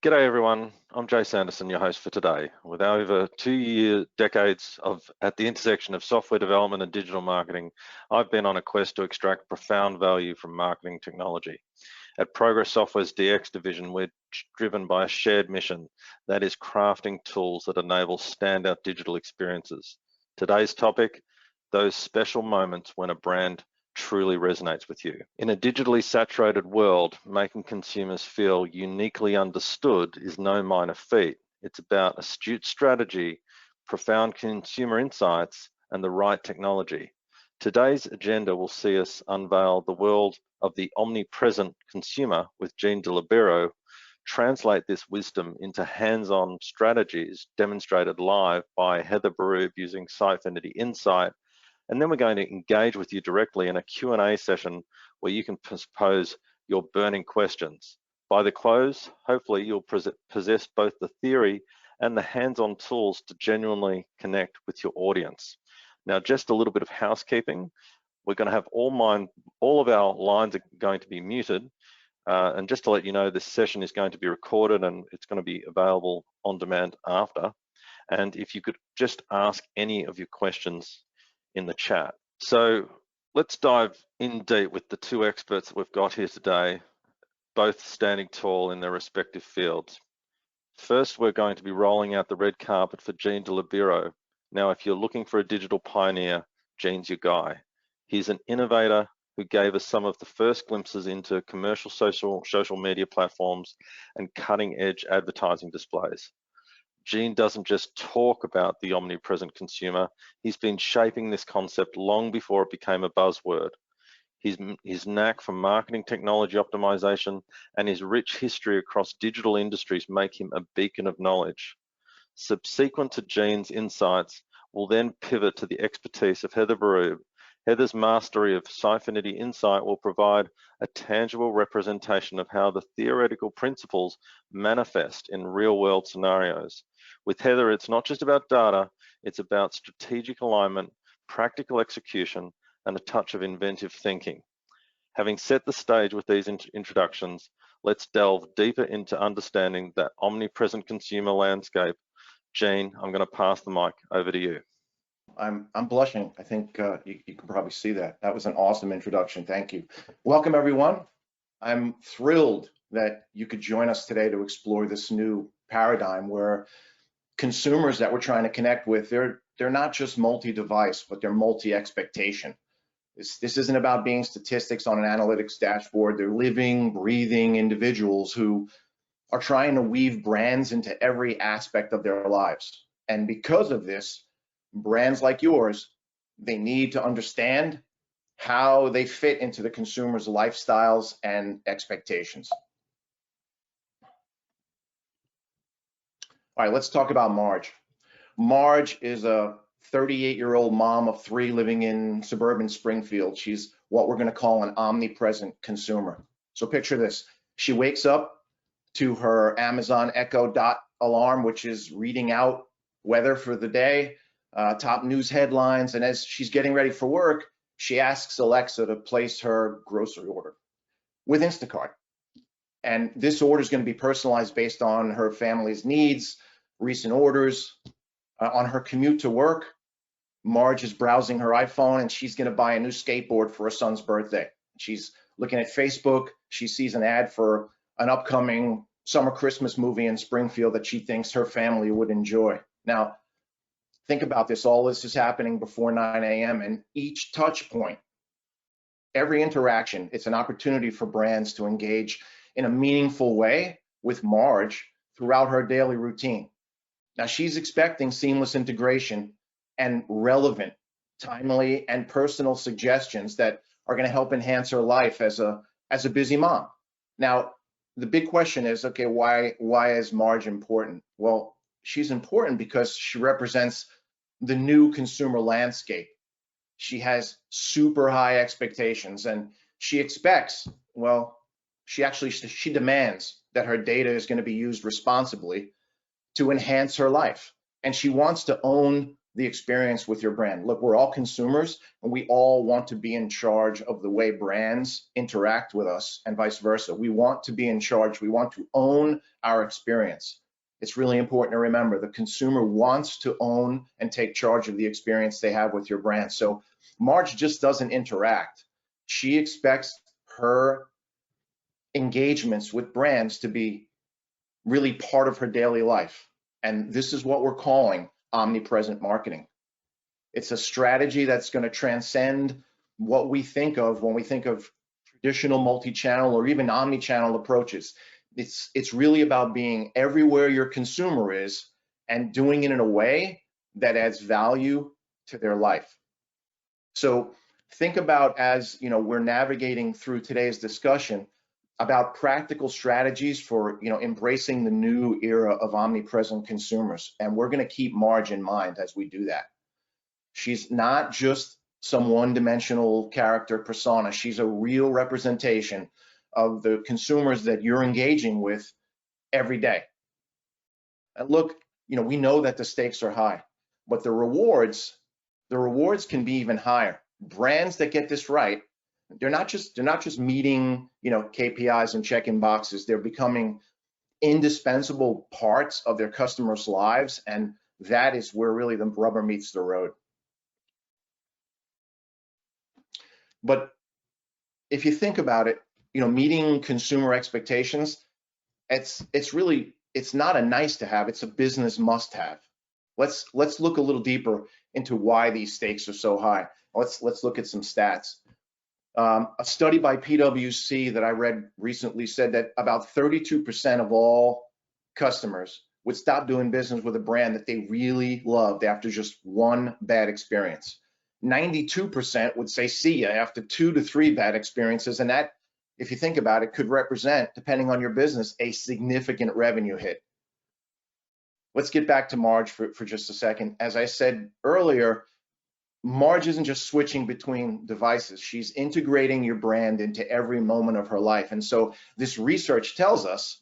G'day everyone, I'm Jay Sanderson, your host for today. With over 2 decades at the intersection of software development and digital marketing, I've been on a quest to extract profound value from marketing technology. At Progress Software's DX division, we're driven by a shared mission, that is crafting tools that enable standout digital experiences. Today's topic, those special moments when a brand truly resonates with you. In a digitally saturated world, making consumers feel uniquely understood is no minor feat. It's about astute strategy, profound consumer insights, and the right technology. Today's agenda will see us unveil the world of the omnipresent consumer with Gene De Libero, translate this wisdom into hands-on strategies demonstrated live by Heather Berube using Sitefinity Insight. And then we're going to engage with you directly in a Q&A session where you can pose your burning questions. By the close, hopefully you'll possess both the theory and the hands-on tools to genuinely connect with your audience. Now, just a little bit of housekeeping. We're going to have all of our lines are going to be muted. And just to let you know, this session is going to be recorded and it's going to be available on demand after. And if you could just ask any of your questions in the chat. So let's dive in deep with the two experts that we've got here today, both standing tall in their respective fields. First, we're going to be rolling out the red carpet for Gene De Libero. Now, if you're looking for a digital pioneer, Gene's your guy. He's an innovator who gave us some of the first glimpses into commercial social media platforms and cutting-edge advertising displays. Gene doesn't just talk about the omnipresent consumer, he's been shaping this concept long before it became a buzzword. His knack for marketing technology optimization and his rich history across digital industries make him a beacon of knowledge. Subsequent to Gene's insights, we'll then pivot to the expertise of Heather Berube. Heather's mastery of Sitefinity Insight will provide a tangible representation of how the theoretical principles manifest in real-world scenarios. With Heather, it's not just about data, it's about strategic alignment, practical execution, and a touch of inventive thinking. Having set the stage with these introductions, let's delve deeper into understanding that omnipresent consumer landscape. Gene, I'm going to pass the mic over to you. I'm blushing. I think you can probably see that. That was an awesome introduction. Thank you. Welcome, everyone. I'm thrilled that you could join us today to explore this new paradigm where consumers that we're trying to connect with, they're not just multi-device, but they're multi-expectation. This isn't about being statistics on an analytics dashboard. They're living, breathing individuals who are trying to weave brands into every aspect of their lives. And because of this, brands like yours, they need to understand how they fit into the consumer's lifestyles and expectations. All right, let's talk about Marge. Marge is a 38-year-old mom of 3 living in suburban Springfield. She's what we're going to call an omnipresent consumer. So picture this. She wakes up to her Amazon Echo Dot alarm, which is reading out weather for the day, top news headlines, and as she's getting ready for work, she asks Alexa to place her grocery order with Instacart. And this order is going to be personalized based on her family's needs, recent orders. On her commute to work, Marge is browsing her iPhone and she's going to buy a new skateboard for her son's birthday. She's looking at Facebook. She sees an ad for an upcoming summer Christmas movie in Springfield that she thinks her family would enjoy. Now, think about this. All this is happening before 9 a.m. and each touch point, every interaction, it's an opportunity for brands to engage in a meaningful way with Marge throughout her daily routine. Now, she's expecting seamless integration and relevant, timely, and personal suggestions that are going to help enhance her life as a busy mom. Now, the big question is, okay, why is Marge important? Well, she's important because she represents the new consumer landscape. She has super high expectations and she expects, well, she demands that her data is going to be used responsibly to enhance her life. And she wants to own the experience with your brand. Look, we're all consumers and we all want to be in charge of the way brands interact with us and vice versa. We want to be in charge. We want to own our experience. It's really important to remember the consumer wants to own and take charge of the experience they have with your brand. So Marge just doesn't interact. She expects her engagements with brands to be really part of her daily life. And this is what we're calling omnipresent marketing. It's a strategy that's going to transcend what we think of when we think of traditional multi-channel or even omni-channel approaches. It's really about being everywhere your consumer is and doing it in a way that adds value to their life. So think about, as you know, we're navigating through today's discussion about practical strategies for, you know, embracing the new era of omnipresent consumers. And we're going to keep Marge in mind as we do that. She's not just some one-dimensional character persona. She's a real representation of the consumers that you're engaging with every day. And look, you know, we know that the stakes are high, but the rewards can be even higher. Brands that get this right, they're not just meeting, you know, KPIs and checking boxes. They're becoming indispensable parts of their customers' lives, and that is where really the rubber meets the road. But if you think about it, you know, meeting consumer expectations, it's not a nice to have, it's a business must have. Let's look a little deeper into why these stakes are so high. Let's look at some stats. A study by PwC that I read recently said that about 32% of all customers would stop doing business with a brand that they really loved after just one bad experience. 92% would say see ya after 2 to 3 bad experiences, and that, if you think about it, could represent, depending on your business, a significant revenue hit. Let's get back to Marge for just a second. As I said earlier, Marge isn't just switching between devices. She's integrating your brand into every moment of her life. And so this research tells us,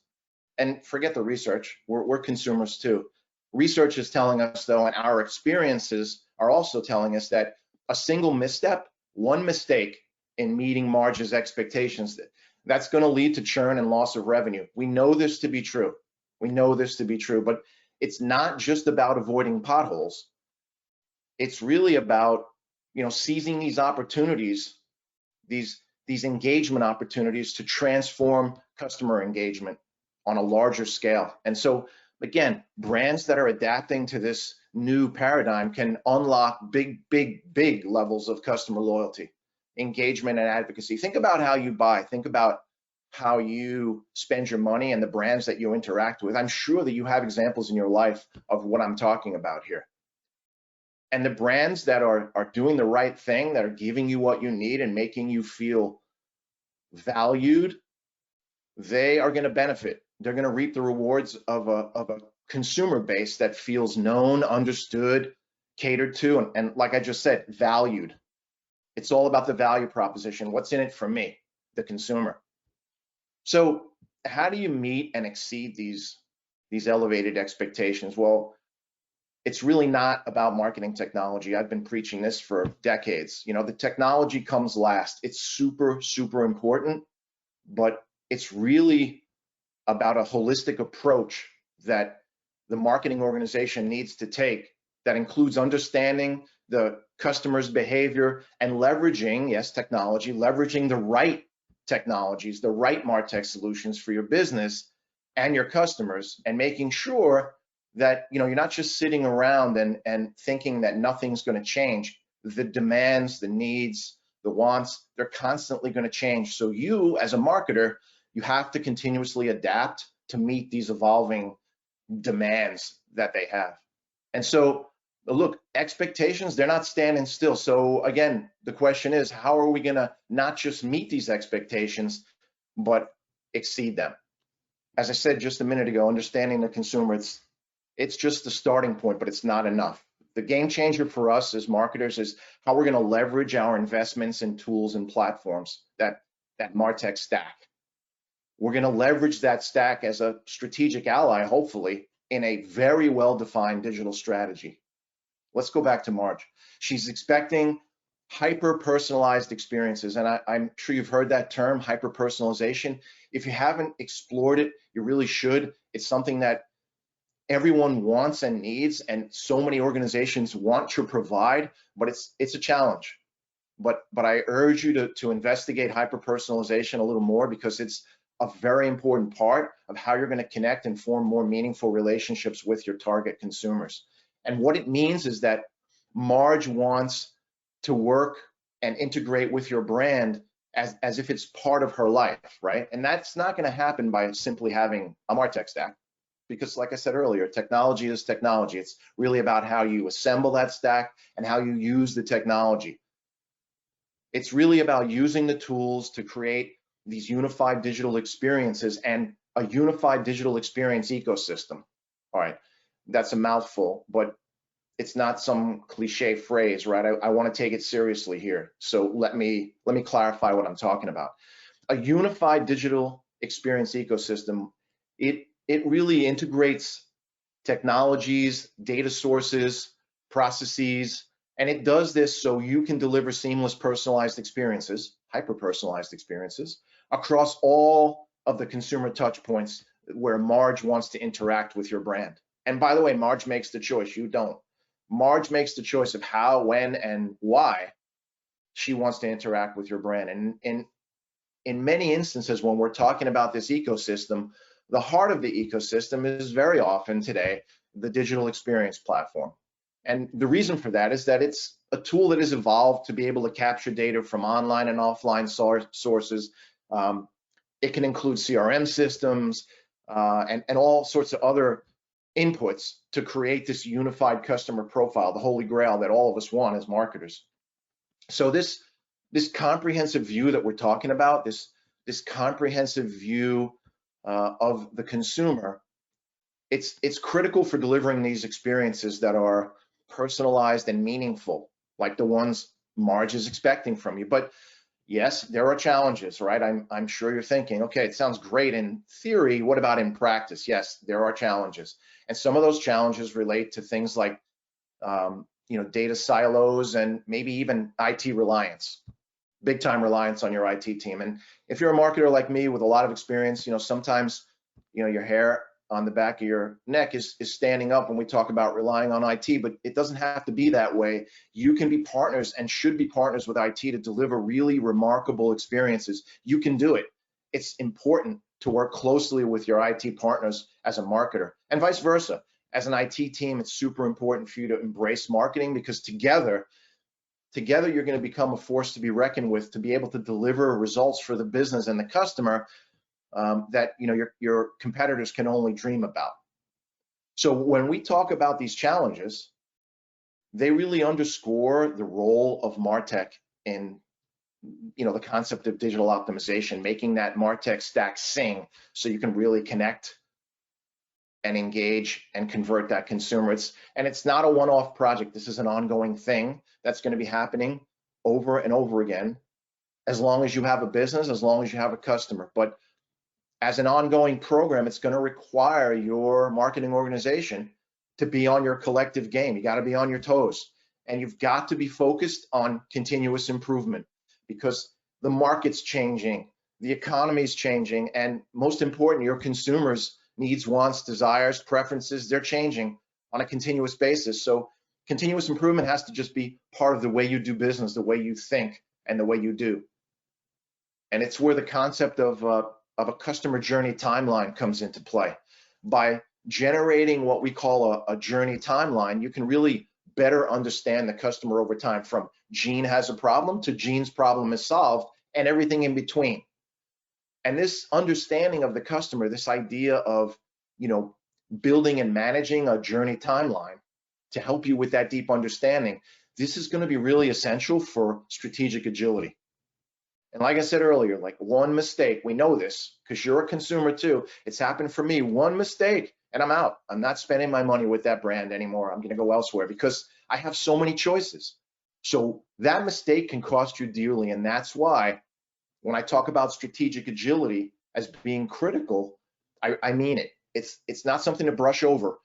and forget the research, we're consumers too. Research is telling us, though, and our experiences are also telling us, that a single misstep, one mistake in meeting Marge's expectations, that's going to lead to churn and loss of revenue. We know this to be true. We know this to be true, but it's not just about avoiding potholes. It's really about, you know, seizing these opportunities, these engagement opportunities to transform customer engagement on a larger scale. And so, again, brands that are adapting to this new paradigm can unlock big levels of customer loyalty, engagement, and advocacy. Think about how you buy. Think about how you spend your money and the brands that you interact with. I'm sure that you have examples in your life of what I'm talking about here. And the brands that are doing the right thing, that are giving you what you need and making you feel valued, they are going to benefit. They're going to reap the rewards of a consumer base that feels known, understood, catered to, and like I just said, valued. It's all about the value proposition. What's in it for me, the consumer? So how do you meet and exceed these elevated expectations? Well, it's really not about marketing technology. I've been preaching this for decades. You know, the technology comes last. It's super important, but it's really about a holistic approach that the marketing organization needs to take, that includes understanding the customer's behavior and leveraging, yes, technology, leveraging the right technologies, the right MarTech solutions for your business and your customers, and making sure that, you know, you're not just sitting around and thinking that nothing's going to change. The demands, the needs, the wants, they're constantly going to change. So you, as a marketer, you have to continuously adapt to meet these evolving demands that they have. And so, look, expectations, they're not standing still. So again, the question is, how are we going to not just meet these expectations, but exceed them? As I said just a minute ago, understanding the consumer, it's just the starting point, but it's not enough. The game changer for us as marketers is how we're going to leverage our investments in tools and platforms, that MarTech stack. We're going to leverage that stack as a strategic ally, hopefully, in a very well-defined digital strategy. Let's go back to Marge. She's expecting hyper-personalized experiences. And I'm sure you've heard that term, hyper-personalization. If you haven't explored it, you really should. It's something that everyone wants and needs, and so many organizations want to provide, but it's a challenge. But I urge you to investigate hyper-personalization a little more, because it's a very important part of how you're going to connect and form more meaningful relationships with your target consumers. And what it means is that Marge wants to work and integrate with your brand as if it's part of her life, right? And that's not going to happen by simply having a MarTech stack, because like I said earlier, technology is technology. It's really about how you assemble that stack and how you use the technology. It's really about using the tools to create these unified digital experiences and a unified digital experience ecosystem. All right, that's a mouthful, but it's not some cliche phrase, right? I want to take it seriously here. So let me clarify what I'm talking about. A unified digital experience ecosystem, it really integrates technologies, data sources, processes, and it does this so you can deliver seamless personalized experiences, hyper-personalized experiences, across all of the consumer touch points where Marge wants to interact with your brand. And by the way, Marge makes the choice, you don't. Marge makes the choice of how, when, and why she wants to interact with your brand. And in many instances, when we're talking about this ecosystem, the heart of the ecosystem is very often today the digital experience platform. And the reason for that is that it's a tool that has evolved to be able to capture data from online and offline sources. It can include CRM systems and all sorts of other inputs to create this unified customer profile, the holy grail that all of us want as marketers. So this comprehensive view that we're talking about, this comprehensive view of the consumer, it's critical for delivering these experiences that are personalized and meaningful, like the ones Marge is expecting from you. But yes, there are challenges, right? I'm sure you're thinking, okay, it sounds great in theory. What about in practice? Yes, there are challenges. And some of those challenges relate to things like, data silos and maybe even IT reliance, big time reliance on your IT team. And if you're a marketer like me with a lot of experience, sometimes, your hair on the back of your neck is standing up when we talk about relying on IT, but it doesn't have to be that way. You can be partners and should be partners with IT to deliver really remarkable experiences. You can do it. It's important to work closely with your IT partners as a marketer, and vice versa. As an IT team, it's super important for you to embrace marketing, because together you're going to become a force to be reckoned with, to be able to deliver results for the business and the customer that your competitors can only dream about. So when we talk about these challenges, they really underscore the role of MarTech in the concept of digital optimization, making that MarTech stack sing so you can really connect and engage and convert that consumer. It's not a one-off project. This is an ongoing thing that's going to be happening over and over again, as long as you have a business, as long as you have a customer. But as an ongoing program, it's going to require your marketing organization to be on your collective game. You got to be on your toes, and you've got to be focused on continuous improvement, because the market's changing, the economy's changing, and most important, your consumers' needs, wants, desires, preferences, they're changing on a continuous basis. So continuous improvement has to just be part of the way you do business, the way you think, and the way you do. And it's where the concept of a customer journey timeline comes into play. By generating what we call a journey timeline, you can really better understand the customer over time, from Gene has a problem to Gene's problem is solved, and everything in between. And this understanding of the customer, this idea of building and managing a journey timeline to help you with that deep understanding, this is going to be really essential for strategic agility. And like I said earlier, like one mistake, we know this because you're a consumer too. It's happened for me. One mistake and I'm out. I'm not spending my money with that brand anymore. I'm going to go elsewhere because I have so many choices. So that mistake can cost you dearly. And that's why when I talk about strategic agility as being critical, I mean it. It's not something to brush over.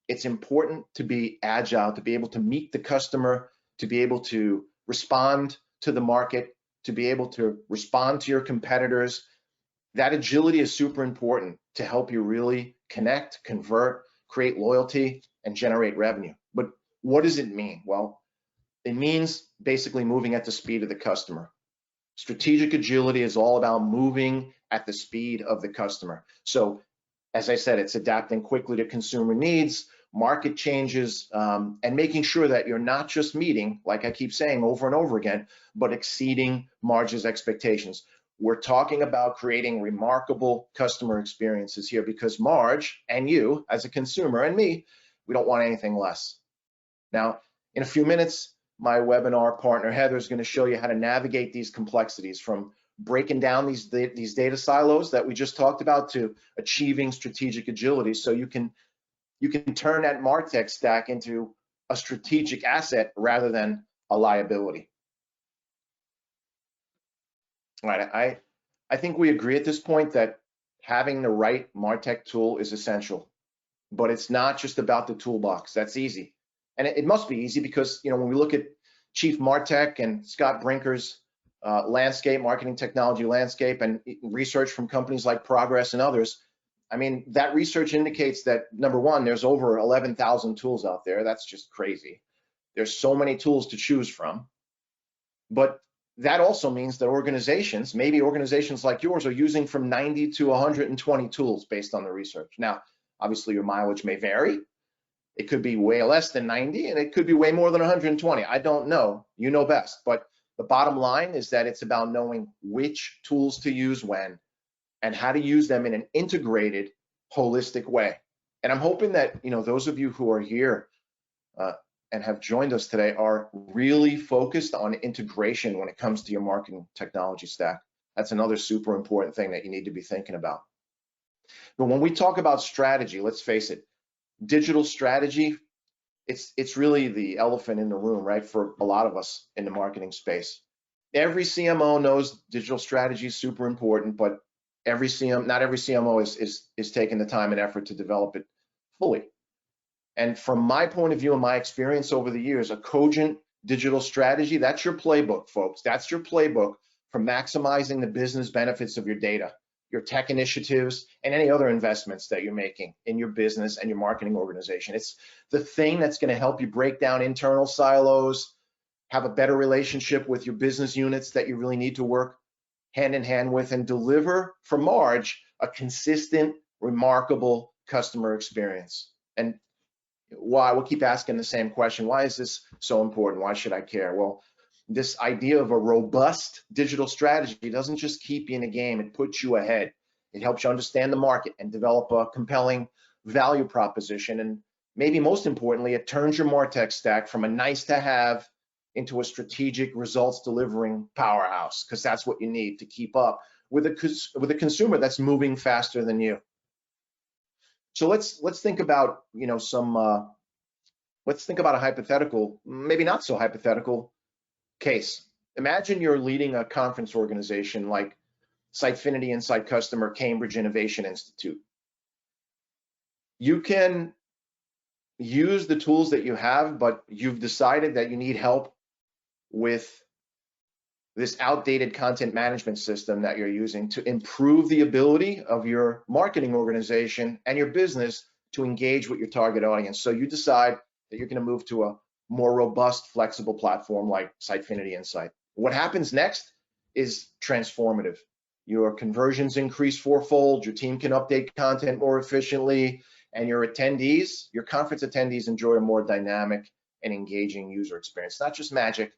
it's important to be agile, to be able to meet the customer, to be able to respond to the market, to be able to respond to your competitors. That agility is super important to help you really connect, convert, create loyalty, and generate revenue. But what does it mean? Well, it means basically moving at the speed of the customer. Strategic agility is all about moving at the speed of the customer. So, as I said, it's adapting quickly to consumer needs, market changes, and making sure that you're not just meeting, like I keep saying over and over again, but exceeding Marge's expectations. We're talking about creating remarkable customer experiences here because Marge and you as a consumer and me, we don't want anything less. Now, in a few minutes, my webinar partner Heather is going to show you how to navigate these complexities, from breaking down these data silos that we just talked about to achieving strategic agility, so you can turn that MarTech stack into a strategic asset rather than a liability. All right, I think we agree at this point that having the right MarTech tool is essential, but it's not just about the toolbox. That's easy. And it must be easy because, you know, when we look at Chief MarTech and Scott Brinker's landscape, marketing technology landscape, and research from companies like Progress and others, I mean, that research indicates that, number one, there's over 11,000 tools out there. That's just crazy. There's so many tools to choose from. But that also means that organizations, maybe organizations like yours, are using from 90 to 120 tools based on the research. Now, obviously, your mileage may vary. It could be way less than 90, and it could be way more than 120. I don't know. You know best. But the bottom line is that it's about knowing which tools to use when and how to use them in an integrated, holistic way. And I'm hoping that, you know, those of you who are here and have joined us today are really focused on integration when it comes to your marketing technology stack. That's another super important thing that you need to be thinking about. But when we talk about strategy, let's face it, digital strategy, it's really the elephant in the room, right? For a lot of us in the marketing space. Every CMO knows digital strategy is super important, but not every CMO is taking the time and effort to develop it fully. And from my point of view and my experience over the years, a cogent digital strategy, that's your playbook, folks. That's your playbook for maximizing the business benefits of your data, your tech initiatives, and any other investments that you're making in your business and your marketing organization. It's the thing that's going to help you break down internal silos, have a better relationship with your business units that you really need to work hand in hand with, and deliver for Marge a consistent, remarkable customer experience. And why? We'll keep asking the same question. Why is this so important? Why should I care? Well, this idea of a robust digital strategy doesn't just keep you in a game, it puts you ahead. It helps you understand the market and develop a compelling value proposition. And maybe most importantly, it turns your MarTech stack from a nice to have into a strategic results delivering powerhouse, because that's what you need to keep up with a consumer that's moving faster than you. So let's think about, you know, let's think about a hypothetical, maybe not so hypothetical case. Imagine you're leading a conference organization like Sitefinity Insight Customer Cambridge Innovation Institute. You can use the tools that you have, but you've decided that you need help with this outdated content management system that you're using to improve the ability of your marketing organization and your business to engage with your target audience. So you decide that you're going to move to a more robust, flexible platform like Sitefinity Insight. What happens next is transformative. Your conversions increase fourfold, your team can update content more efficiently, and your attendees, your conference attendees, enjoy a more dynamic and engaging user experience. Not just magic,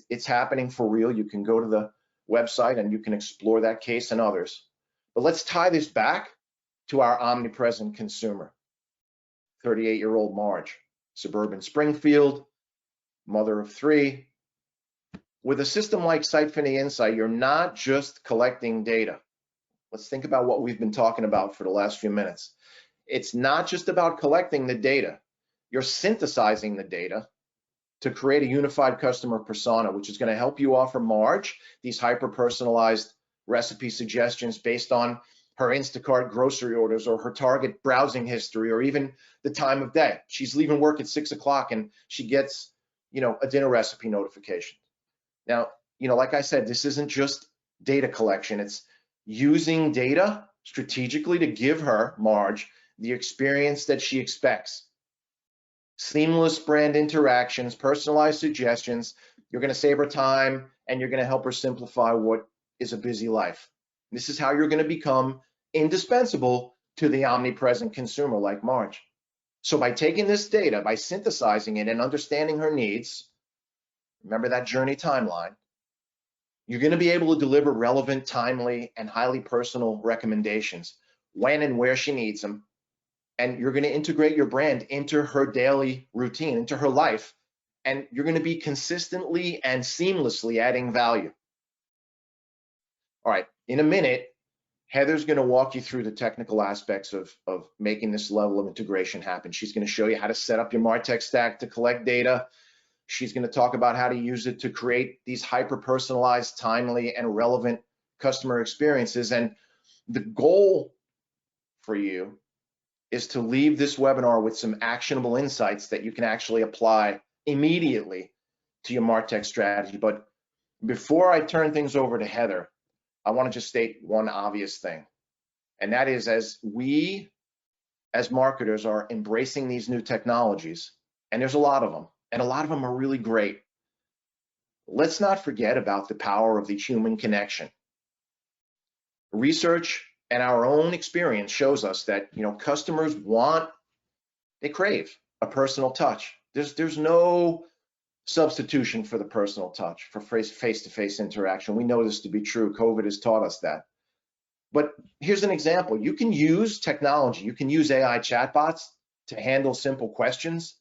it's happening for real. You can go to the website and you can explore that case and others. But let's tie this back to our omnipresent consumer, 38-year-old Marge, suburban Springfield, mother of 3. With a system like Sitefinity Insight, you're not just collecting data. Let's think about what we've been talking about for the last few minutes. It's not just about collecting the data. You're synthesizing the data to create a unified customer persona, which is going to help you offer Marge these hyper-personalized recipe suggestions based on her Instacart grocery orders or her Target browsing history or even the time of day. She's leaving work at 6 o'clock and she gets, a dinner recipe notification. Now, like I said, this isn't just data collection. It's using data strategically to give her, Marge, the experience that she expects. Seamless brand interactions, personalized suggestions. You're going to save her time and you're going to help her simplify what is a busy life. This is how you're going to become indispensable to the omnipresent consumer like Marge. So by taking this data, by synthesizing it and understanding her needs, remember that journey timeline, you're going to be able to deliver relevant, timely, and highly personal recommendations when and where she needs them. And you're going to integrate your brand into her daily routine, into her life, and you're going to be consistently and seamlessly adding value. All right, in a minute, Heather's going to walk you through the technical aspects of making this level of integration happen. She's going to show you how to set up your MarTech stack to collect data. She's going to talk about how to use it to create these hyper-personalized, timely, and relevant customer experiences. And the goal for you is to leave this webinar with some actionable insights that you can actually apply immediately to your MarTech strategy. But before I turn things over to Heather, I want to just state one obvious thing. And that is, as we, as marketers, are embracing these new technologies, and there's a lot of them, and a lot of them are really great, let's not forget about the power of the human connection. Research and our own experience shows us that customers they crave a personal touch. There's no substitution for the personal touch, for face-to-face interaction. We know this to be true. COVID has taught us that. But here's an example. You can use technology, you can use AI chatbots to handle simple questions,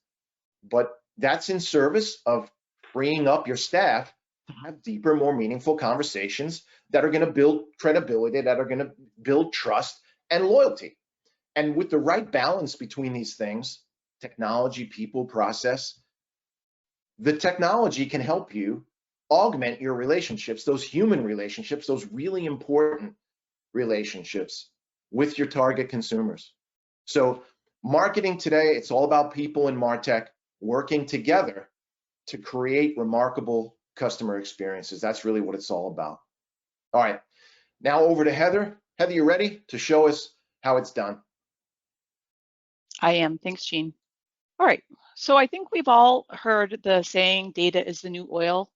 but that's in service of freeing up your staff to have deeper, more meaningful conversations that are going to build credibility, that are going to build trust and loyalty. And with the right balance between these things, technology, people, process, the technology can help you augment your relationships, those human relationships, those really important relationships with your target consumers. So marketing today, it's all about people in MarTech working together to create remarkable customer experiences. That's really what it's all about. All right, now over to Heather. Heather, you ready to show us how it's done? I am. Thanks, Gene. All right, so I think we've all heard the saying, data is the new oil,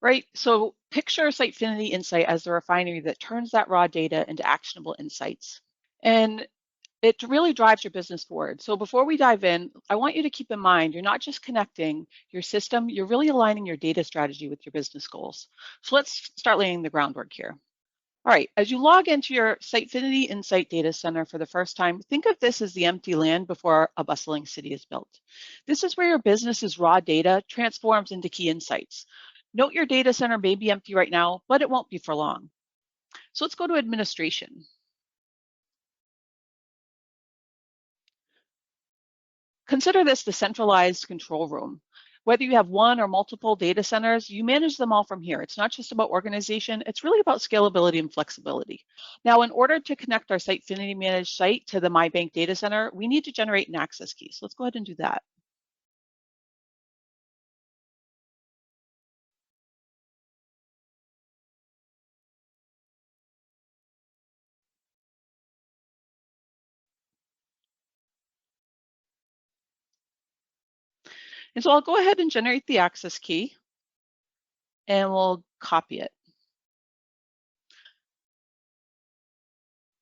right? So picture Sitefinity Insight as the refinery that turns that raw data into actionable insights. And it really drives your business forward. So before we dive in, I want you to keep in mind, you're not just connecting your system, you're really aligning your data strategy with your business goals. So let's start laying the groundwork here. All right, as you log into your Sitefinity Insight data center for the first time, think of this as the empty land before a bustling city is built. This is where your business's raw data transforms into key insights. Note your data center may be empty right now, but it won't be for long. So let's go to administration. Consider this the centralized control room. Whether you have one or multiple data centers, you manage them all from here. It's not just about organization, it's really about scalability and flexibility. Now, in order to connect our Sitefinity managed site to the MyBank data center, we need to generate an access key. So let's go ahead and do that. And so I'll go ahead and generate the access key and we'll copy it.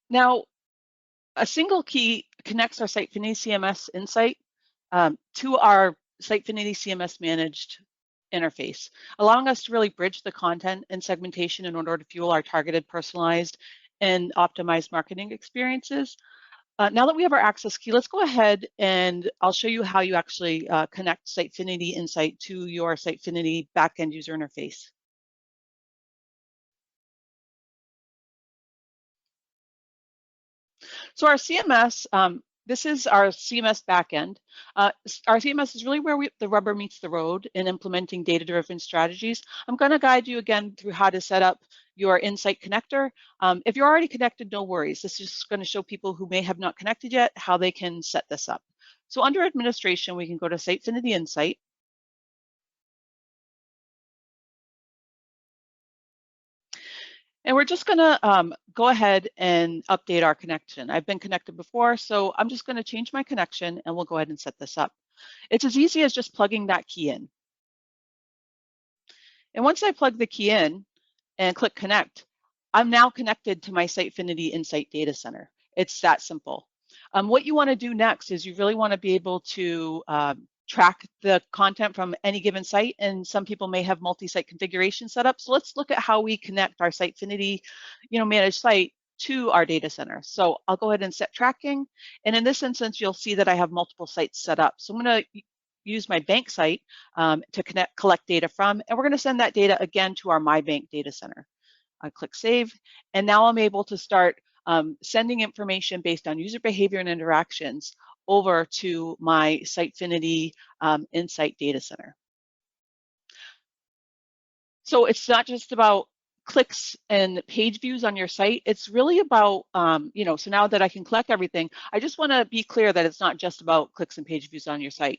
Now, a single key connects our Sitefinity CMS Insight to our Sitefinity CMS managed interface, allowing us to really bridge the content and segmentation in order to fuel our targeted, personalized, and optimized marketing experiences. Now that we have our access key, let's go ahead and I'll show you how you actually connect Sitefinity Insight to your Sitefinity backend user interface. So our CMS This is our CMS backend. Our CMS is really where the rubber meets the road in implementing data-driven strategies. I'm going to guide you again through how to set up your Insight connector. If you're already connected, no worries. This is just going to show people who may have not connected yet how they can set this up. So under administration, we can go to Sitefinity Insight. And we're just going to go ahead and update our connection. I've been connected before, so I'm just going to change my connection and we'll go ahead and set this up. It's as easy as just plugging that key in. And once I plug the key in and click connect, I'm now connected to my Sitefinity Insight data center. It's that simple. What you want to do next is you really want to be able to track the content from any given site, and some people may have multi-site configuration set up. So let's look at how we connect our Sitefinity, managed site to our data center. So I'll go ahead and set tracking, and in this instance, you'll see that I have multiple sites set up. So I'm going to use my bank site to collect data from, and we're going to send that data again to our My Bank data center. I click save, and now I'm able to start sending information based on user behavior and interactions over to my Sitefinity Insight data center. So it's not just about clicks and page views on your site. It's really about, so now that I can collect everything, I just want to be clear that it's not just about clicks and page views on your site.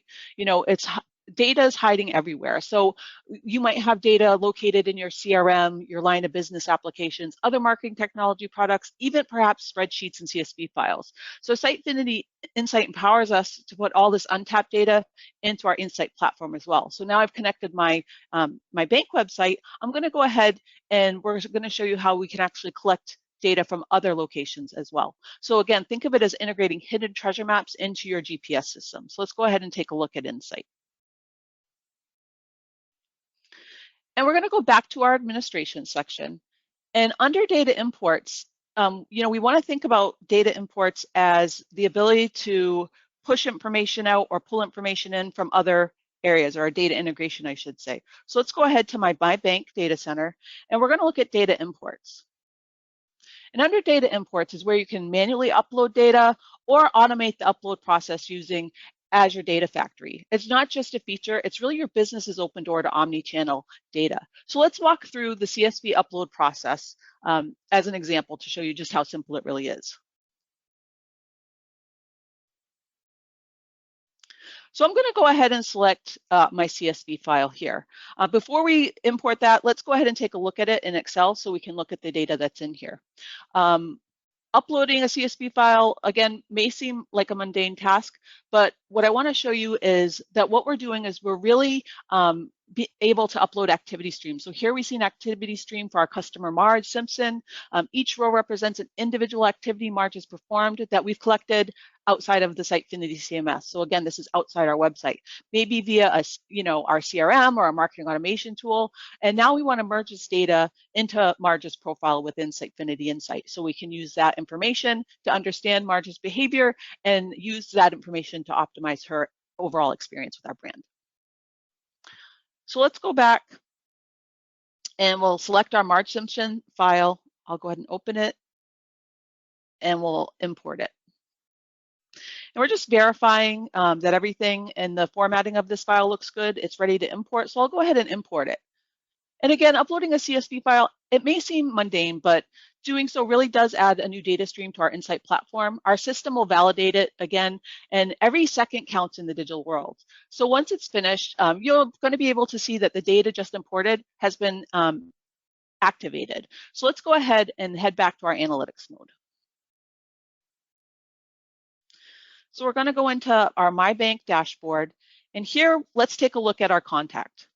Data is hiding everywhere. So you might have data located in your CRM, your line of business applications, other marketing technology products, even perhaps spreadsheets and CSV files. So Sitefinity Insight empowers us to put all this untapped data into our Insight platform as well. So now I've connected my bank website. I'm going to go ahead and we're going to show you how we can actually collect data from other locations as well. So again, think of it as integrating hidden treasure maps into your GPS system. So let's go ahead and take a look at Insight. And we're going to go back to our administration section. And under data imports, we want to think about data imports as the ability to push information out or pull information in from other areas, or data integration, I should say. So let's go ahead to my bank data center, and we're going to look at data imports. And under data imports is where you can manually upload data or automate the upload process using Azure Data Factory. It's not just a feature, it's really your business's open door to omni-channel data. So let's walk through the CSV upload process as an example to show you just how simple it really is. So I'm going to go ahead and select my CSV file here. Before we import that, let's go ahead and take a look at it in Excel so we can look at the data that's in here. Uploading a CSV file, again, may seem like a mundane task, but what I want to show you is that what we're doing is we're really be able to upload activity streams. So here we see an activity stream for our customer Marge Simpson. Each row represents an individual activity Marge has performed that we've collected outside of the Sitefinity CMS. So again, this is outside our website, maybe via our CRM or a marketing automation tool. And now we want to merge this data into Marge's profile within Sitefinity Insight. So we can use that information to understand Marge's behavior and use that information to optimize her overall experience with our brand. So let's go back and we'll select our Marge Simpson file. I'll go ahead and open it and we'll import it. And we're just verifying that everything in the formatting of this file looks good. It's ready to import, so I'll go ahead and import it. And again, uploading a CSV file, it may seem mundane, but doing so really does add a new data stream to our Insight platform. Our system will validate it again, and every second counts in the digital world. So once it's finished, you're going to be able to see that the data just imported has been activated. So let's go ahead and head back to our analytics mode. So we're going to go into our My Bank dashboard, and here, let's take a look at our contact.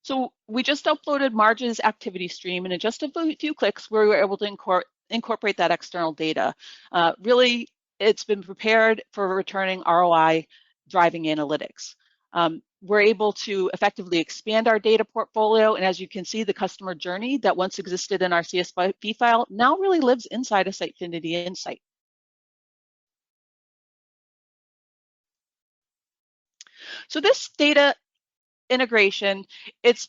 So we just uploaded Marge's activity stream, and in just a few clicks, we were able to incorporate that external data. Really, it's been prepared for returning ROI driving analytics. We're able to effectively expand our data portfolio, and as you can see, the customer journey that once existed in our CSV file now really lives inside of Sitefinity Insight. So this data integration, it's,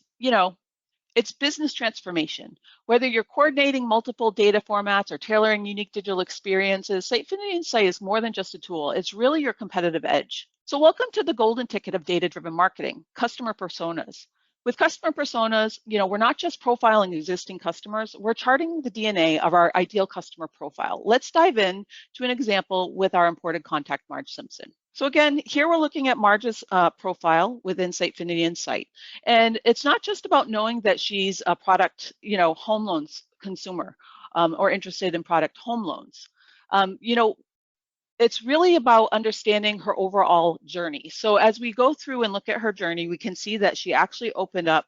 It's business transformation. Whether you're coordinating multiple data formats or tailoring unique digital experiences, Sitefinity Insight is more than just a tool. It's really your competitive edge. So welcome to the golden ticket of data-driven marketing, customer personas. With customer personas, we're not just profiling existing customers, we're charting the DNA of our ideal customer profile. Let's dive in to an example with our imported contact, Marge Simpson. So again, here we're looking at Marge's profile within Sitefinity Insight. And it's not just about knowing that she's a product, home loans consumer or interested in product home loans. It's really about understanding her overall journey. So as we go through and look at her journey, we can see that she actually opened up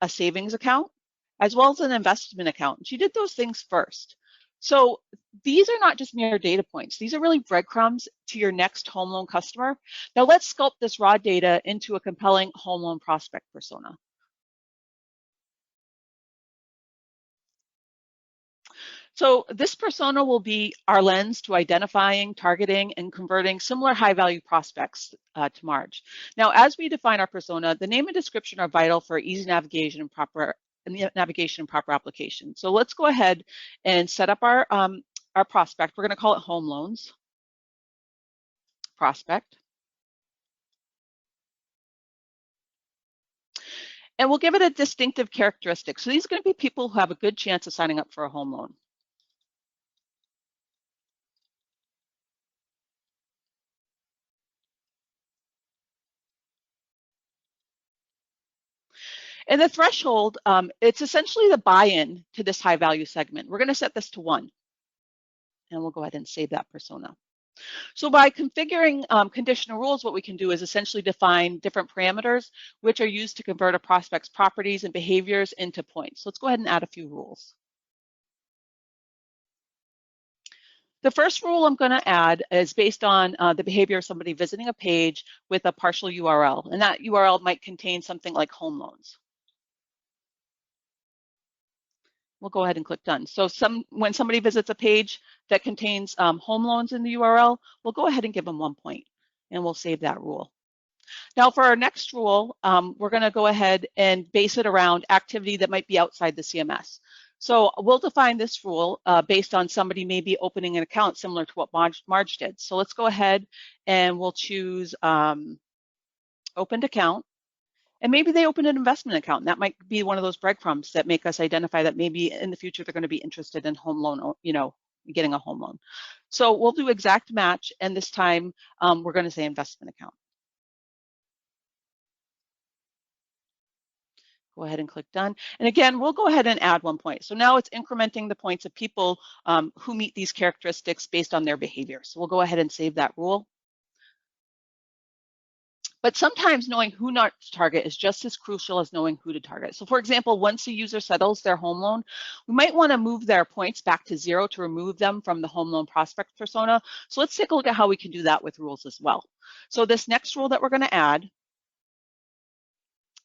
a savings account as well as an investment account. She did those things first. So these are not just mere data points. These are really breadcrumbs to your next home loan customer. Now let's sculpt this raw data into a compelling home loan prospect persona. So this persona will be our lens to identifying, targeting, and converting similar high-value prospects to Marge. Now, as we define our persona, the name and description are vital for easy navigation and proper application. So let's go ahead and set up our prospect. We're going to call it home loans prospect. And we'll give it a distinctive characteristic. So these are going to be people who have a good chance of signing up for a home loan. And the threshold, it's essentially the buy-in to this high-value segment. We're going to set this to 1. And we'll go ahead and save that persona. So by configuring conditional rules, what we can do is essentially define different parameters which are used to convert a prospect's properties and behaviors into points. So let's go ahead and add a few rules. The first rule I'm going to add is based on the behavior of somebody visiting a page with a partial URL. And that URL might contain something like home loans. We'll go ahead and click done. So when somebody visits a page that contains home loans in the URL, we'll go ahead and give them 1 point, and we'll save that rule. Now for our next rule, we're going to go ahead and base it around activity that might be outside the CMS. So we'll define this rule based on somebody maybe opening an account similar to what Marge did. So let's go ahead and we'll choose opened account. And maybe they open an investment account. And that might be one of those breadcrumbs that make us identify that maybe in the future they're going to be interested in home loan, getting a home loan. So we'll do exact match, and this time we're going to say investment account. Go ahead and click done. And again, we'll go ahead and add 1 point. So now it's incrementing the points of people who meet these characteristics based on their behavior. So we'll go ahead and save that rule. But sometimes knowing who not to target is just as crucial as knowing who to target. So for example, once a user settles their home loan, we might want to move their points back to 0 to remove them from the home loan prospect persona. So let's take a look at how we can do that with rules as well. So this next rule that we're going to add,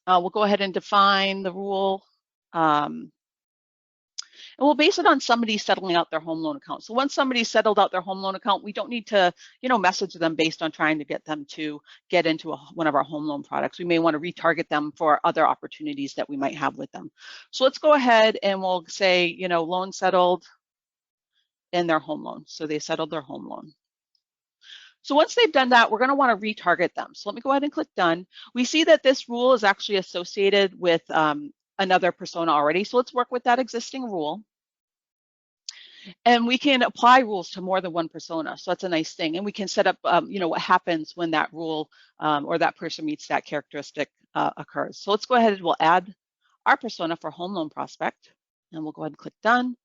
we'll go ahead and define the rule. And we'll base it on somebody settling out their home loan account. So once somebody's settled out their home loan account, we don't need to, message them based on trying to get them to get into one of our home loan products. We may want to retarget them for other opportunities that we might have with them. So let's go ahead and we'll say, loan settled in their home loan. So they settled their home loan. So once they've done that, we're going to want to retarget them. So let me go ahead and click done. We see that this rule is actually associated with another persona already. So let's work with that existing rule. And we can apply rules to more than one persona. So that's a nice thing. And we can set up, what happens when that rule or that person meets that characteristic occurs. So let's go ahead and we'll add our persona for home loan prospect. And we'll go ahead and click done.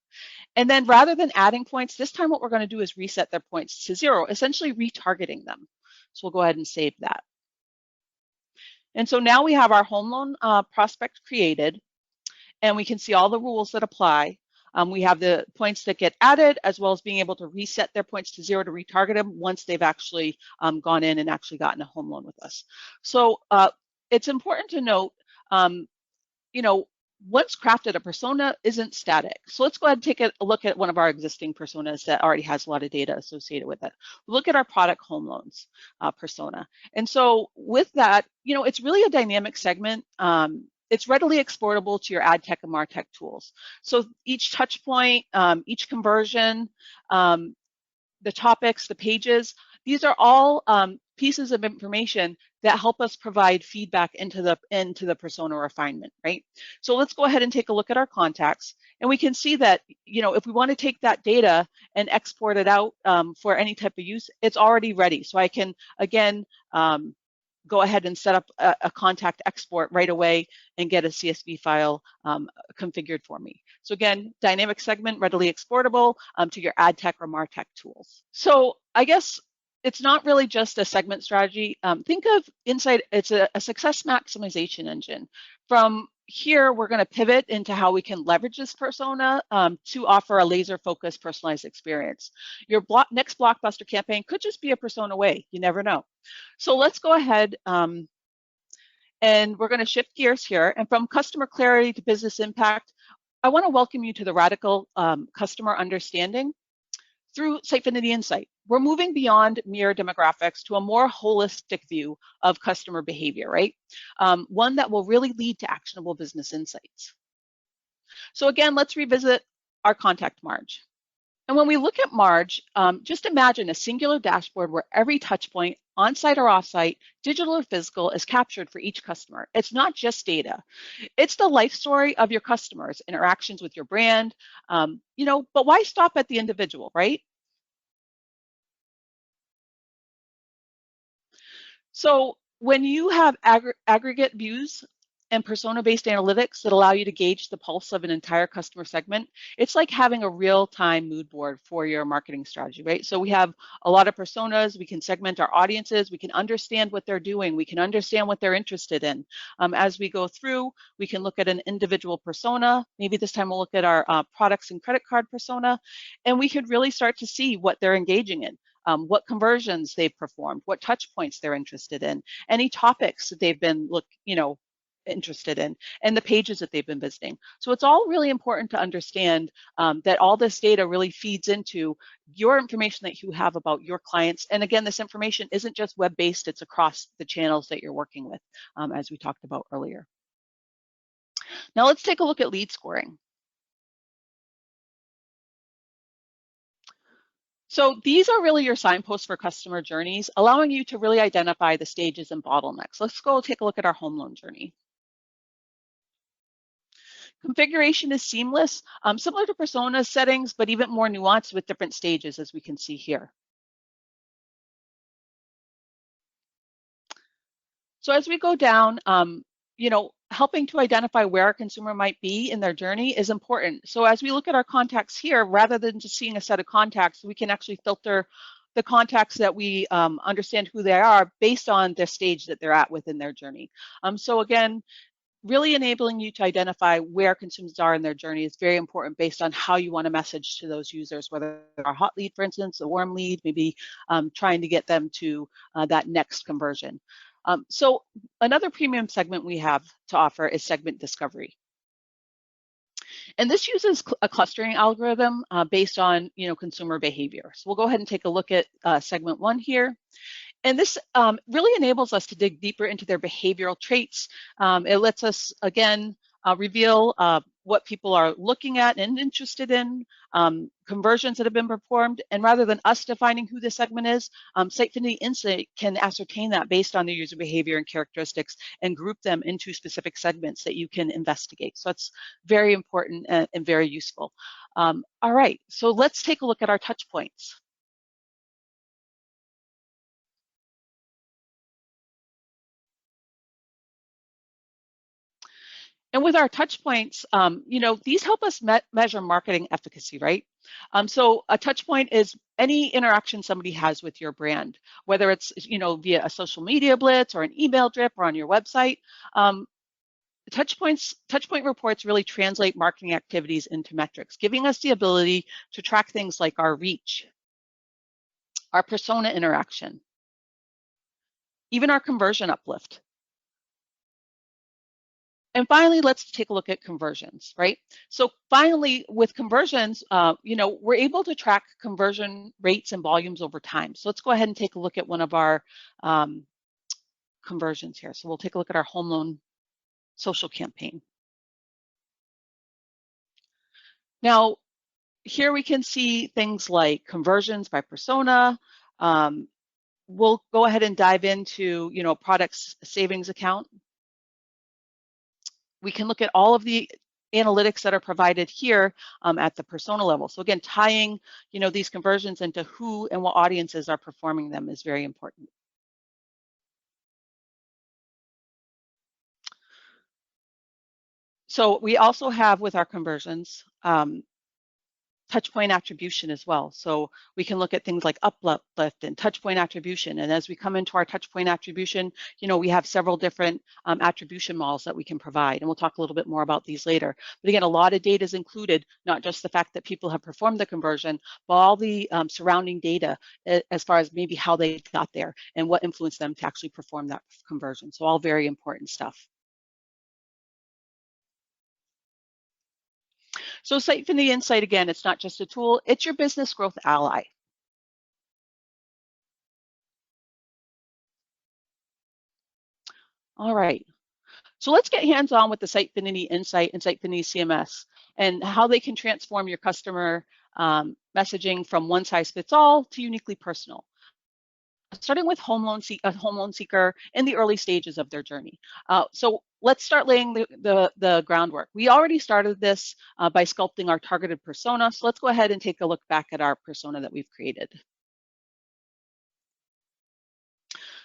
And then rather than adding points, this time what we're going to do is reset their points to 0, essentially retargeting them. So we'll go ahead and save that. And so now we have our home loan prospect created, and we can see all the rules that apply. We have the points that get added, as well as being able to reset their points to 0 to retarget them once they've actually gone in and actually gotten a home loan with us. So it's important to note, once crafted, a persona isn't static. So let's go ahead and take a look at one of our existing personas that already has a lot of data associated with it. Look at our product home loans persona. And so with that, it's really a dynamic segment. it's readily exportable to your ad tech and martech tools. So each touch point, each conversion, the topics, the pages, these are all pieces of information that help us provide feedback into the persona refinement, right? So let's go ahead and take a look at our contacts, and we can see that, you know, if we want to take that data and export it out for any type of use, it's already ready. So I can again go ahead and set up a contact export right away and get a CSV file configured for me. So again, dynamic segment, readily exportable to your ad tech or martech tools. So I guess it's not really just a segment strategy. Think of Insight, it's a success maximization engine. From here, we're going to pivot into how we can leverage this persona to offer a laser-focused personalized experience. Your next blockbuster campaign could just be a persona way. You never know. So let's go ahead and we're going to shift gears here. And from customer clarity to business impact, I want to welcome you to the radical customer understanding through Sitefinity Insight. We're moving beyond mere demographics to a more holistic view of customer behavior, right? One that will really lead to actionable business insights. So again, let's revisit our contact Marge. And when we look at Marge, just imagine a singular dashboard where every touch point, on-site or off-site, digital or physical, is captured for each customer. It's not just data. It's the life story of your customers, interactions with your brand, you know, but why stop at the individual, right? So when you have aggregate views and persona-based analytics that allow you to gauge the pulse of an entire customer segment, it's like having a real-time mood board for your marketing strategy, right? So we have a lot of personas, we can segment our audiences, we can understand what they're doing, we can understand what they're interested in. As we go through, we can look at an individual persona. Maybe this time we'll look at our products and credit card persona, and we could really start to see what they're engaging in. What conversions they've performed, what touch points they're interested in, any topics that they've been interested in, and the pages that they've been visiting. So it's all really important to understand that all this data really feeds into your information that you have about your clients. And again, this information isn't just web-based, it's across the channels that you're working with, as we talked about earlier. Now let's take a look at lead scoring. So these are really your signposts for customer journeys, allowing you to really identify the stages and bottlenecks. Let's go take a look at our home loan journey. Configuration is seamless, similar to persona settings, but even more nuanced with different stages, as we can see here. So as we go down, you know, helping to identify where a consumer might be in their journey is important. So as we look at our contacts here, rather than just seeing a set of contacts, we can actually filter the contacts that we understand who they are based on the stage that they're at within their journey. So again, really enabling you to identify where consumers are in their journey is very important based on how you want to message to those users, whether they're a hot lead, for instance, a warm lead, maybe trying to get them to that next conversion. So another premium segment we have to offer is segment discovery. And this uses a clustering algorithm based on, you know, consumer behavior. So we'll go ahead and take a look at segment 1 here. And this really enables us to dig deeper into their behavioral traits. It lets us, again, reveal what people are looking at and interested in, conversions that have been performed. And rather than us defining who this segment is, Sitefinity Insight can ascertain that based on their user behavior and characteristics and group them into specific segments that you can investigate. So it's very important and very useful. All right, so let's take a look at our touch points. And with our touch points, you know, these help us measure marketing efficacy, right? So a touch point is any interaction somebody has with your brand, whether it's, you know, via a social media blitz or an email drip or on your website. Touch point reports really translate marketing activities into metrics, giving us the ability to track things like our reach, our persona interaction, even our conversion uplift. And finally, let's take a look at conversions, right? So finally, with conversions, you know, we're able to track conversion rates and volumes over time. So let's go ahead and take a look at one of our conversions here. So we'll take a look at our home loan social campaign. Now, here we can see things like conversions by persona. We'll go ahead and dive into, products savings account. We can look at all of the analytics that are provided here at the persona level. So again, tying, these conversions into who and what audiences are performing them is very important. So we also have with our conversions, touchpoint attribution as well. So we can look at things like uplift and touchpoint attribution. And as we come into our touchpoint attribution, we have several different attribution models that we can provide. And we'll talk a little bit more about these later. But again, a lot of data is included, not just the fact that people have performed the conversion, but all the surrounding data as far as maybe how they got there and what influenced them to actually perform that conversion. So all very important stuff. So Sitefinity Insight, again, it's not just a tool, it's your business growth ally. All right, so let's get hands-on with the Sitefinity Insight and Sitefinity CMS and how they can transform your customer messaging from one size fits all to uniquely personal. Starting with a home loan seeker in the early stages of their journey. So let's start laying the groundwork. We already started this by sculpting our targeted persona. So let's go ahead and take a look back at our persona that we've created.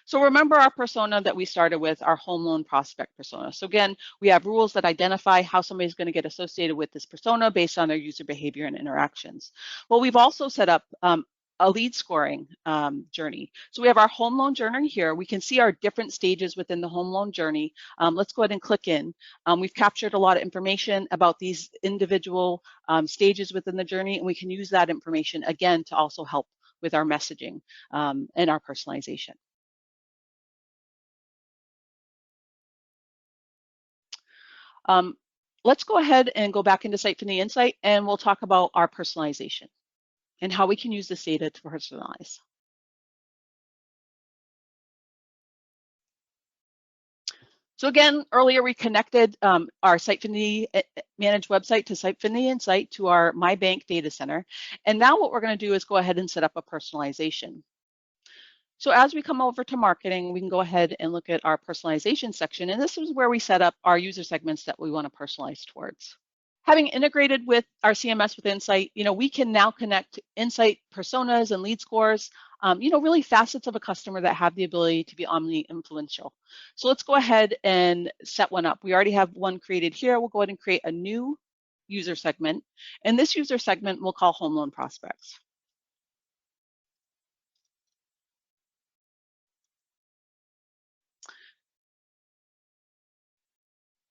So remember our persona that we started with, our home loan prospect persona. So again, we have rules that identify how somebody's going to get associated with this persona based on their user behavior and interactions. Well, we've also set up a lead scoring journey. So we have our home loan journey here. We can see our different stages within the home loan journey. Let's go ahead and click in. We've captured a lot of information about these individual stages within the journey, and we can use that information again to also help with our messaging and our personalization. Let's go ahead and go back into Sitefinity Insight, and we'll talk about our personalization and how we can use this data to personalize. So again, earlier we connected our Sitefinity managed website to Sitefinity Insight to our My Bank data center. And now what we're going to do is go ahead and set up a personalization. So as we come over to marketing, we can go ahead and look at our personalization section. And this is where we set up our user segments that we want to personalize towards. Having integrated with our CMS with Insight, we can now connect Insight personas and lead scores, really facets of a customer that have the ability to be omni-influential. So let's go ahead and set one up. We already have one created here. We'll go ahead and create a new user segment. And this user segment we'll call Home Loan Prospects.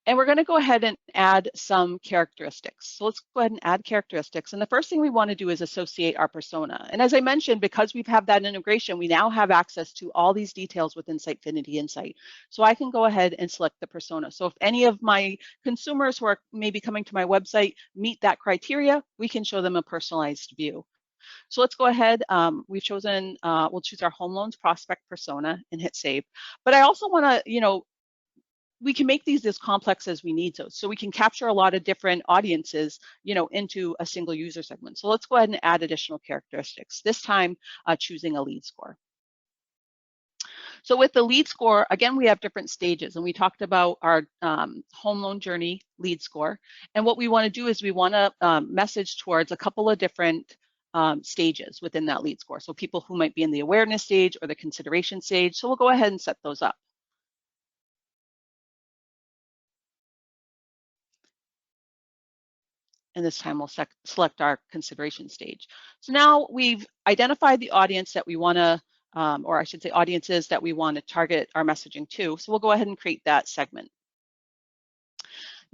And we're going to go ahead and add some characteristics. So let's go ahead and add characteristics. And the first thing we want to do is associate our persona. And as I mentioned, because we've had that integration, we now have access to all these details within Sitefinity Insight. So I can go ahead and select the persona. So if any of my consumers who are maybe coming to my website meet that criteria, we can show them a personalized view. So let's go ahead. We've chosen, we'll choose our home loans prospect persona and hit save. But I also want to, we can make these as complex as we need to. So we can capture a lot of different audiences, into a single user segment. So let's go ahead and add additional characteristics, this time choosing a lead score. So with the lead score, again, we have different stages, and we talked about our home loan journey lead score. And what we want to do is we want to message towards a couple of different stages within that lead score. So people who might be in the awareness stage or the consideration stage. So we'll go ahead and set those up. And this time we'll select our consideration stage. So now we've identified the audience that we want to, or I should say audiences that we want to target our messaging to. So we'll go ahead and create that segment.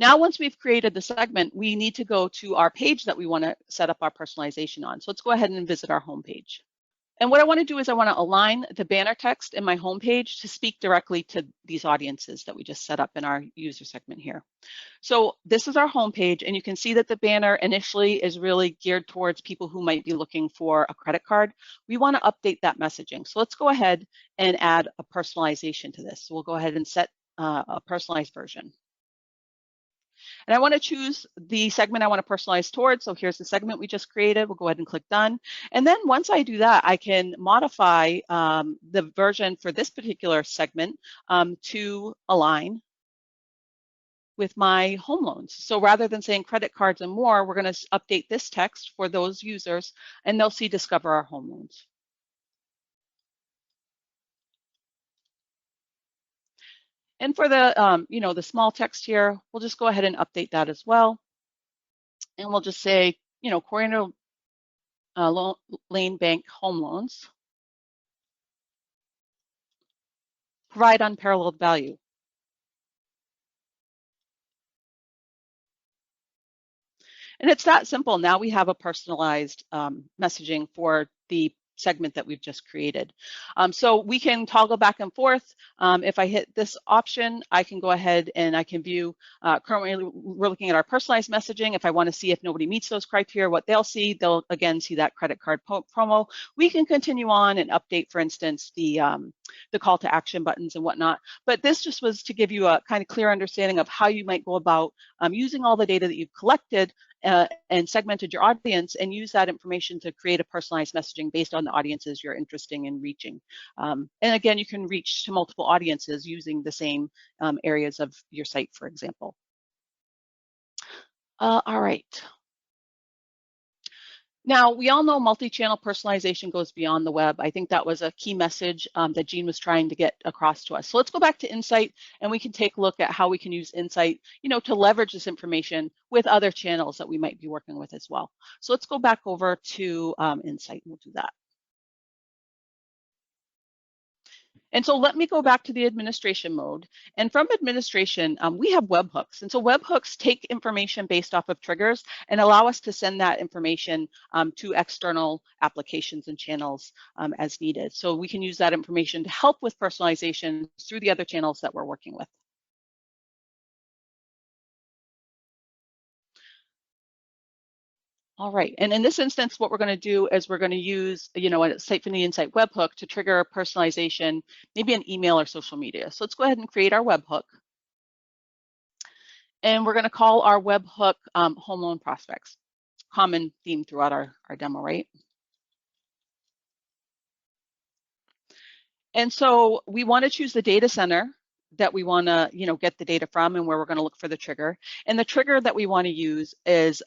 Now, once we've created the segment, we need to go to our page that we want to set up our personalization on. So let's go ahead and visit our homepage. And what I want to do is I want to align the banner text in my homepage to speak directly to these audiences that we just set up in our user segment here. So this is our homepage, and you can see that the banner initially is really geared towards people who might be looking for a credit card. We want to update that messaging. So let's go ahead and add a personalization to this. So we'll go ahead and set a personalized version. And I want to choose the segment I want to personalize towards. So here's the segment we just created. We'll go ahead and click done. And then once I do that, I can modify the version for this particular segment to align with my home loans. So rather than saying credit cards and more, we're going to update this text for those users, and they'll see discover our home loans. And for the, the small text here, we'll just go ahead and update that as well. And we'll just say, Corriendo Lane Bank home loans provide unparalleled value. And it's that simple. Now we have a personalized messaging for the segment that we've just created. So we can toggle back and forth. If I hit this option, I can go ahead and I can view, currently we're looking at our personalized messaging. If I want to see if nobody meets those criteria, what they'll again see that credit card promo. We can continue on and update, for instance, the call to action buttons and whatnot. But this just was to give you a kind of clear understanding of how you might go about using all the data that you've collected and segmented your audience and use that information to create a personalized messaging based on the audiences you're interested in reaching. And again, you can reach to multiple audiences using the same areas of your site, for example. All right. Now, we all know multi-channel personalization goes beyond the web. I think that was a key message that Gene was trying to get across to us. So let's go back to Insight, and we can take a look at how we can use Insight, to leverage this information with other channels that we might be working with as well. So let's go back over to Insight, and we'll do that. And so let me go back to the administration mode. And from administration, we have webhooks. And so webhooks take information based off of triggers and allow us to send that information to external applications and channels as needed. So we can use that information to help with personalization through the other channels that we're working with. All right, and in this instance, what we're going to do is we're going to use, a Sitefinity Insight webhook to trigger personalization, maybe an email or social media. So let's go ahead and create our webhook. And we're going to call our webhook home loan prospects. Common theme throughout our demo, right? And so we want to choose the data center that we want to, get the data from and where we're going to look for the trigger. And the trigger that we want to use is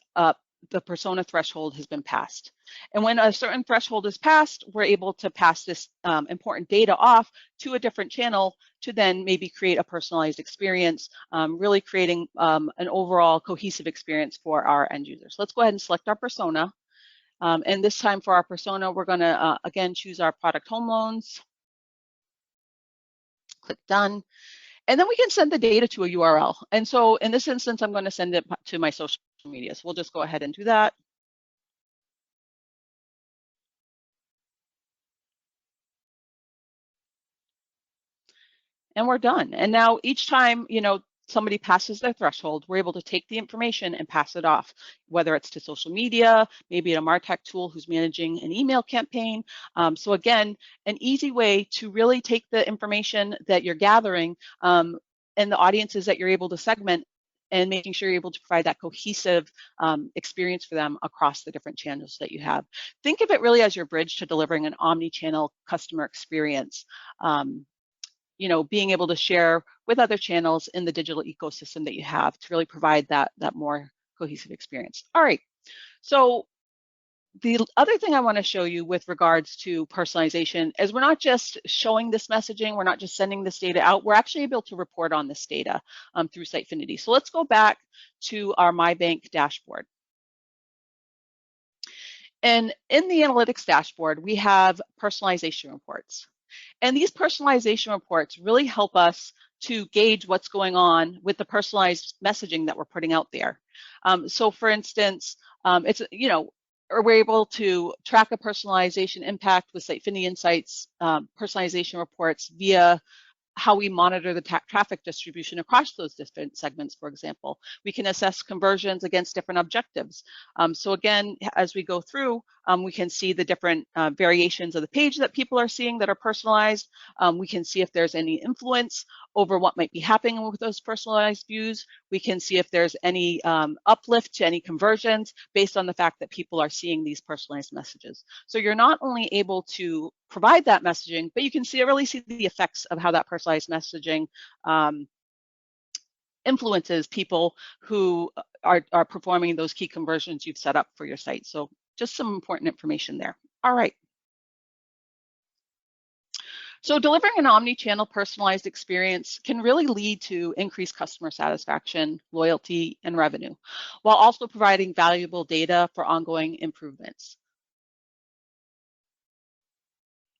the persona threshold has been passed. And when a certain threshold is passed, we're able to pass this important data off to a different channel to then maybe create a personalized experience, really creating an overall cohesive experience for our end users. So let's go ahead and select our persona. And this time for our persona, we're going to, again, choose our product home loans. Click done. And then we can send the data to a URL. And so in this instance, I'm going to send it to my social media. So we'll just go ahead and do that. And we're done. And now each time, somebody passes their threshold, we're able to take the information and pass it off, whether it's to social media, maybe a MarTech tool who's managing an email campaign. So again, an easy way to really take the information that you're gathering and the audiences that you're able to segment and making sure you're able to provide that cohesive experience for them across the different channels that you have. Think of it really as your bridge to delivering an omni-channel customer experience. Being able to share with other channels in the digital ecosystem that you have to really provide that more cohesive experience. All right, so the other thing I want to show you with regards to personalization is we're not just showing this messaging, we're not just sending this data out, we're actually able to report on this data through Sitefinity. So let's go back to our My Bank dashboard. And in the analytics dashboard, we have personalization reports. And these personalization reports really help us to gauge what's going on with the personalized messaging that we're putting out there. So for instance, we're able to track a personalization impact with Sitefinity Insights personalization reports via how we monitor the traffic distribution across those different segments, for example. We can assess conversions against different objectives. So again, as we go through, we can see the different variations of the page that people are seeing that are personalized. We can see if there's any influence over what might be happening with those personalized views. We can see if there's any uplift to any conversions based on the fact that people are seeing these personalized messages. So you're not only able to provide that messaging, but you can really see the effects of how that personalized messaging influences people who are performing those key conversions you've set up for your site. So just some important information there. All right. So delivering an omni-channel personalized experience can really lead to increased customer satisfaction, loyalty, and revenue, while also providing valuable data for ongoing improvements.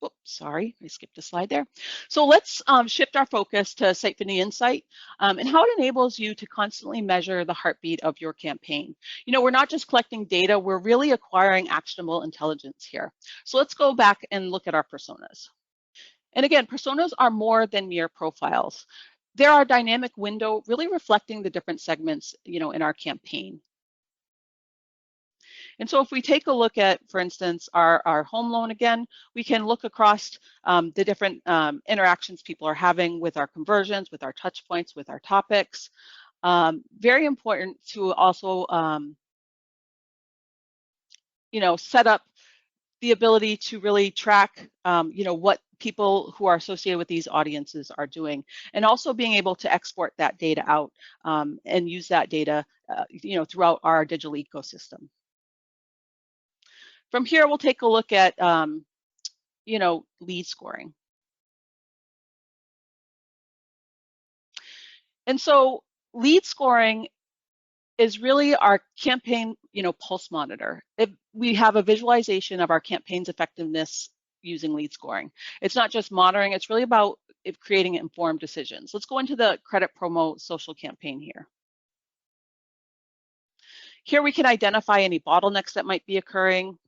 Oops, sorry, I skipped a slide there. So let's shift our focus to Sitefinity Insight and how it enables you to constantly measure the heartbeat of your campaign. You know, we're not just collecting data, we're really acquiring actionable intelligence here. So let's go back and look at our personas. And again, personas are more than mere profiles. They're our dynamic window, really reflecting the different segments, you know, in our campaign. And so if we take a look at, for instance, our home loan again, we can look across the different interactions people are having with our conversions, with our touch points, with our topics. Very important to also, you know, set up the ability to really track, you know, what people who are associated with these audiences are doing, and also being able to export that data out and use that data, you know, throughout our digital ecosystem. From here, we'll take a look at, you know, lead scoring. And so lead scoring is really our campaign, you know, pulse monitor. We have a visualization of our campaign's effectiveness using lead scoring. It's not just monitoring, it's really about creating informed decisions. Let's go into the credit promo social campaign here. Here we can identify any bottlenecks that might be occurring.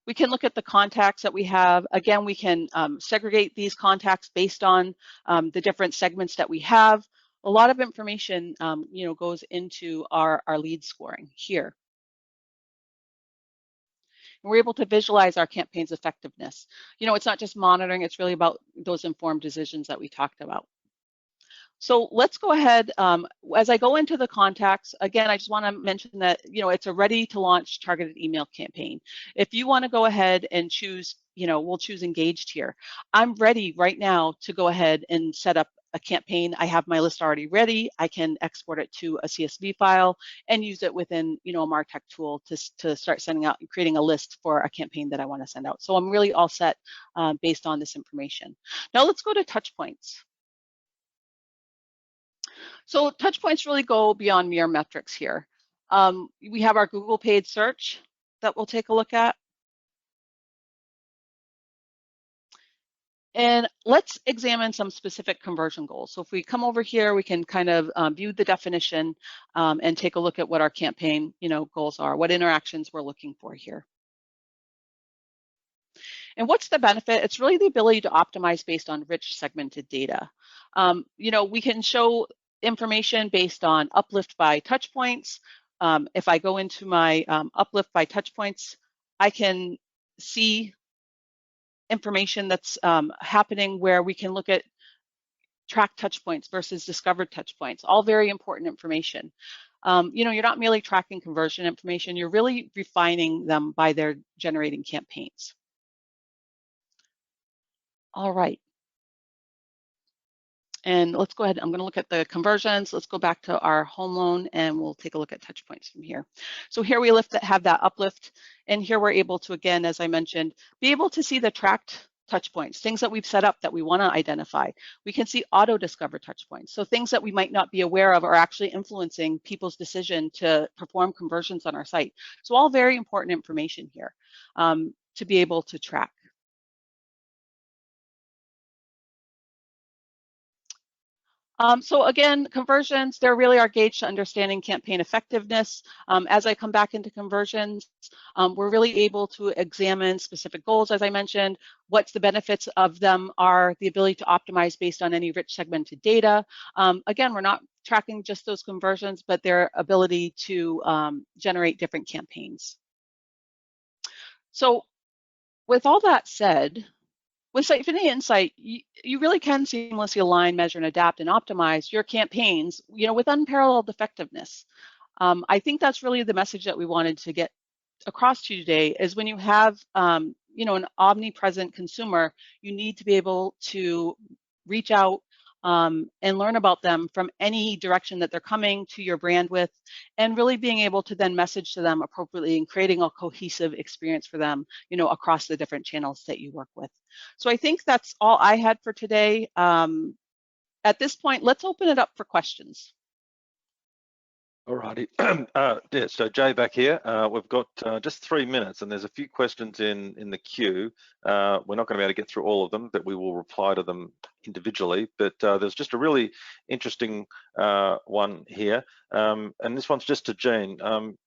We can look at the contacts that we have. Again, we can segregate these contacts based on the different segments that we have. A lot of information, you know, goes into our lead scoring here. And we're able to visualize our campaign's effectiveness. You know, it's not just monitoring, it's really about those informed decisions that we talked about. So let's go ahead, as I go into the contacts, again, I just want to mention that, you know, it's a ready to launch targeted email campaign. If you want to go ahead and choose, you know, we'll choose engaged here. I'm ready right now to go ahead and set up a campaign. I have my list already ready. I can export it to a CSV file and use it within, you know, a MarTech tool to start sending out and creating a list for a campaign that I want to send out. So I'm really all set based on this information. Now let's go to touch points. So touch points really go beyond mere metrics here. We have our Google paid search that we'll take a look at. And let's examine some specific conversion goals. So if we come over here, we can kind of view the definition and take a look at what our campaign, you know, goals are, what interactions we're looking for here. And what's the benefit? It's really the ability to optimize based on rich segmented data. You know, we can show information based on uplift by touch points. If I go into my uplift by touch points, I can see information that's happening where we can look at track touch points versus discovered touch points, all very important information. You know, you're not merely tracking conversion information, you're really refining them by their generating campaigns. All right. And let's go ahead, I'm gonna look at the conversions. Let's go back to our home loan and we'll take a look at touch points from here. So here we have that uplift, and here we're able to, again, as I mentioned, be able to see the tracked touch points, things that we've set up that we wanna identify. We can see auto-discover touch points. So things that we might not be aware of are actually influencing people's decision to perform conversions on our site. So all very important information here to be able to track. So again, conversions, they're really our gauge to understanding campaign effectiveness. As I come back into conversions, we're really able to examine specific goals, as I mentioned, what's the benefits of them are, the ability to optimize based on any rich segmented data. Again, we're not tracking just those conversions, but their ability to generate different campaigns. So with all that said, with Sitefinity Insight, you really can seamlessly align, measure, and adapt and optimize your campaigns, with unparalleled effectiveness. I think that's really the message that we wanted to get across to you today is when you have, an omnipresent consumer, you need to be able to reach out and learn about them from any direction that they're coming to your brand with, and really being able to then message to them appropriately and creating a cohesive experience for them, across the different channels that you work with. So I think that's all I had for today. At this point, let's open it up for questions. Alrighty, yeah, so Jay back here. We've got just 3 minutes and there's a few questions in the queue. We're not going to be able to get through all of them, but we will reply to them individually. But there's just a really interesting one here. And this one's just to Gene.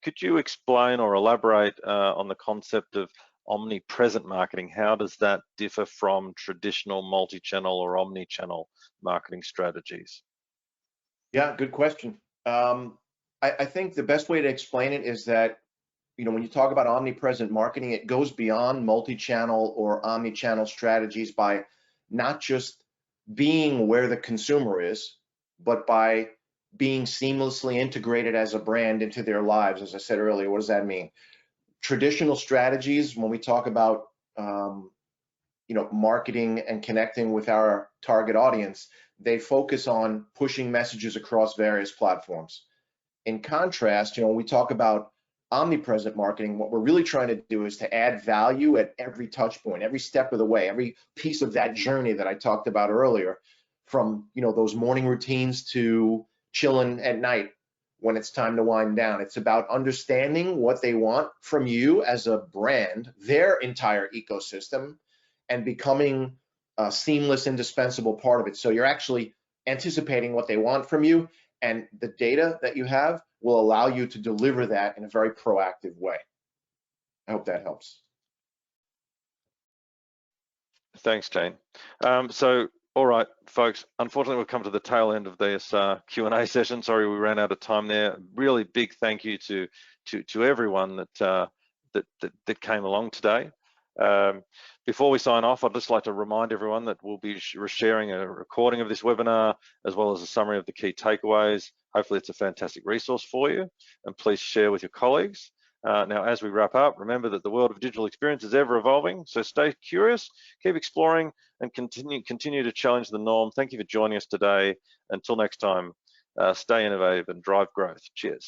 Could you explain or elaborate on the concept of omnipresent marketing? How does that differ from traditional multi-channel or omni-channel marketing strategies? Yeah, good question. I think the best way to explain it is that, when you talk about omnipresent marketing, it goes beyond multi-channel or omni-channel strategies by not just being where the consumer is, but by being seamlessly integrated as a brand into their lives. As I said earlier, what does that mean? Traditional strategies, when we talk about marketing and connecting with our target audience, they focus on pushing messages across various platforms. In contrast, when we talk about omnipresent marketing, what we're really trying to do is to add value at every touch point, every step of the way, every piece of that journey that I talked about earlier, from those morning routines to chilling at night when it's time to wind down. It's about understanding what they want from you as a brand, their entire ecosystem, and becoming a seamless, indispensable part of it. So you're actually anticipating what they want from you, and the data that you have will allow you to deliver that in a very proactive way. I hope that helps. Thanks, Gene. So, all right, folks, unfortunately, we've come to the tail end of this Q&A session. Sorry, we ran out of time there. Really big thank you to everyone that came along today. Before we sign off, I'd just like to remind everyone that we'll be sharing a recording of this webinar as well as a summary of the key takeaways. Hopefully it's a fantastic resource for you, and please share with your colleagues. Now, as we wrap up, remember that the world of digital experience is ever evolving, so stay curious, keep exploring, and continue to challenge the norm. Thank you for joining us today. Until next time, stay innovative and drive growth. Cheers.